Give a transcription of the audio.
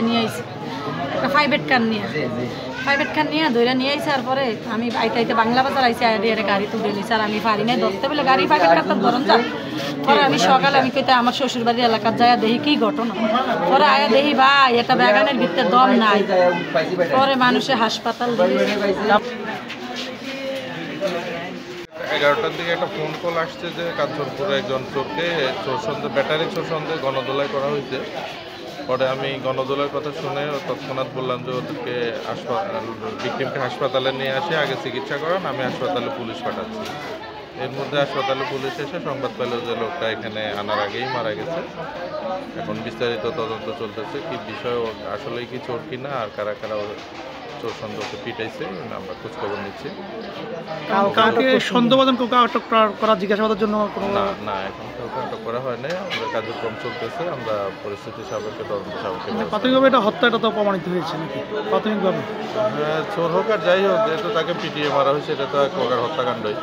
নিয়ে আইছে একটা প্রাইভেট কার নিয়ে ধরে নিয়ে আইছে। আর পরে আমি আইতে বাংলা বাজার আইসি আইডিয়ারে গাড়ি তুলে নিয়েছি। আর আমি পারি নাই ধরতে বলে গাড়ি প্রাইভেট কার তো ধরন যা। পরে আমি সকালে আমি কইতে আমার শ্বশুর বাড়ির এলাকার যায় দেখি কি ঘটনা। পরে আয়া দেখি ভাই এটা ব্যাগানের ভিতরে দম নাই। পরে মানুষে হাসপাতাল 11টার দিকে একটা ফোন কল আসছে যে কাঞ্চনপুরে একজন চোরকে ব্যাটারি চোর সন্দেহে গণদোলাই করা হয়েছে। পরে আমি গণদোলার কথা শুনে তৎক্ষণাৎ বললাম যে ওদেরকে ভিকটিমকে হাসপাতালে নিয়ে আসে, আগে চিকিৎসা করান, আমি হাসপাতালে পুলিশ পাঠাচ্ছি। এর মধ্যে হাসপাতালে পুলিশ এসে সংবাদ পেল যে লোকটা এখানে আনার আগেই মারা গেছে। এখন বিস্তারিত তদন্ত চলতেছে, কি বিষয় আসলেই কি চোর কিনা আর কারা কারা চোর সন্দেহকে পিটাইছে আমরা খোঁজখবর নিচ্ছি। কাউকে সন্দেহভাজন কাউকে আটক করা জিজ্ঞাসাবাদের জন্য না এখন কাউকে আটক করা হয় নাই। আমাদের কার্যক্রম চলতেছে, আমরা পরিস্থিতি সাপেক্ষে তদন্ত সাপেক্ষে। প্রাথমিকভাবে এটা হত্যা, এটা তো প্রমাণিত হয়েছে নাকি প্রাথমিকভাবে? চোর হোক আর যাই হোক, যেহেতু তাকে পিটিয়ে মারা হয়েছে এটা তো এক প্রকার হত্যাকাণ্ডই।